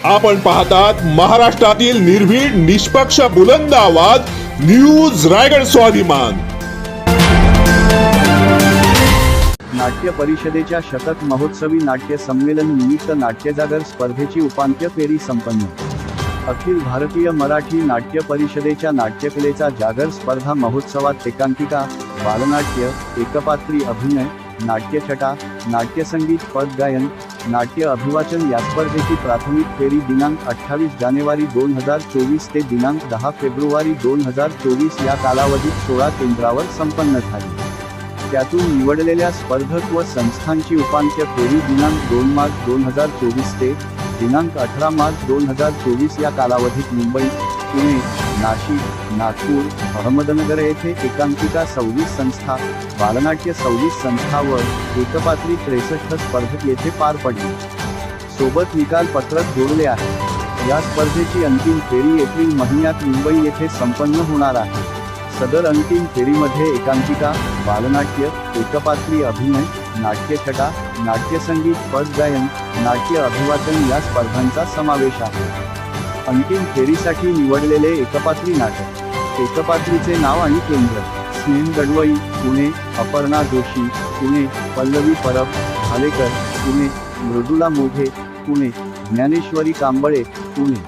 आपण पाहतात महाराष्ट्रातील निर्भीड निष्पक्ष बुलंद आवाज न्यूज रायगड स्वाभिमान। नाट्य परिषदेच्या शतक महोत्सवी नाट्य संमेलन निमित्त नाट्यजागर स्पर्धेची उपांत्य फेरी संपन्न। अखिल भारतीय मराठी नाट्य परिषदेच्या नाट्यकलेचा जागर स्पर्धा महोत्सवात एकांकिका, बालनाट्य, एकपात्री अभिनय, नाट्यछटा, नाट्यसंगीत, पदगायन, नाट्य अभिवाचन या स्पर्धेची प्राथमिक फेरी दिनांक 28 जानेवारी 2024 ते दिनांक 10 फेब्रुवारी 2024 या कालावधीत 16 केंद्रावर संपन्न झाली। त्यातून निवडलेल्या स्पर्धक व संस्थांची उपांत्य फेरी दिनांक 2 मार्च 2024 ते दिनांक 18 मार्च 2024 या कालावधीत मुंबई, पुणे, नाशिक, नागपूर, अहमदनगर येथे एकांकिका 26 संस्था, बालनाट्य 26 संस्था व एकपात्री 63 स्पर्धक येथे पार पडली। सोबत निकाल पत्रक जोडले आहे। या स्पर्धेची अंतिम फेरी एप्रिल महिन्यात मुंबई येथे संपन्न होणार आहे। सदर अंतिम फेरीमध्ये एकांकिका, बालनाट्य, एकपात्री अभिनय, नाट्यछटा, नाट्यसंगीत, पदगायन, नाट्य अभिवाचन या स्पर्धांचा समावेश आहे। अंतिम फेरीसाठी निवडलेले एकपात्री नाटक। एकपात्रीचे नाव आणि केंद्र: स्नेह गडवई, पुणे; अपर्णा जोशी, पुणे; पल्लवी परब, भालेकर, पुणे; मृदुला मोघे, पुणे; ज्ञानेश्वरी कांबळे, पुणे;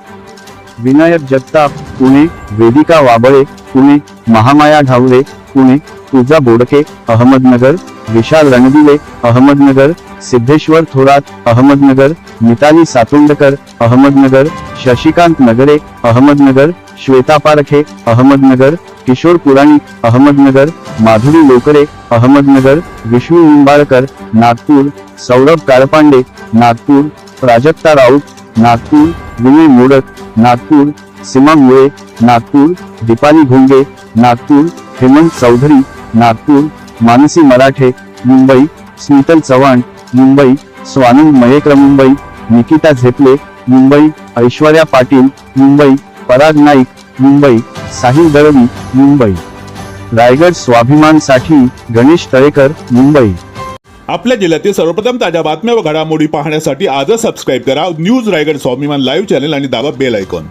विनायक जगताप, पुणे; वेदिका वाबळे, पुणे; महामाया ढावरे, पुणे; पूजा बोडके, अहमदनगर; विशाल रणदिवे, अहमदनगर; सिद्धेश्वर थोरात, अहमदनगर; मिताली सातोंडकर, अहमदनगर; शशिकांत नगरे, अहमदनगर; श्वेता पारखे, अहमदनगर; किशोर पुराणिक, अहमदनगर; माधुरी लोकरे, अहमदनगर; विष्णू निंबाळकर, नागपूर; सौरभ कारपांडे, नागपूर; प्राजक्ता राऊत, नागपूर; विनय मोडक, नागपूर; सीमा मुळे, नागपूर; दीपाली घोंगे, नागपूर; हेमंत चौधरी, नागपूर; मानसी मराठे, मुंबई; स्मितल चव्हाण, मुंबई; स्वानंद मयेकर, मुंबई; निकिता झेपले, मुंबई; ऐश्वर्या पाटील, मुंबई; पराग नाईक, मुंबई; साहिल दळवी, मुंबई। रायगड स्वाभिमानसाठी गणेश तळेकर, मुंबई। आपल्या जिल्ह्यातील सर्वप्रथम ताज्या बातम्या व घडामोडी पाहण्यासाठी आजच सबस्क्राइब करा न्यूज रायगड स्वाभिमान लाईव्ह चॅनल आणि दाबा बेल आयकॉन।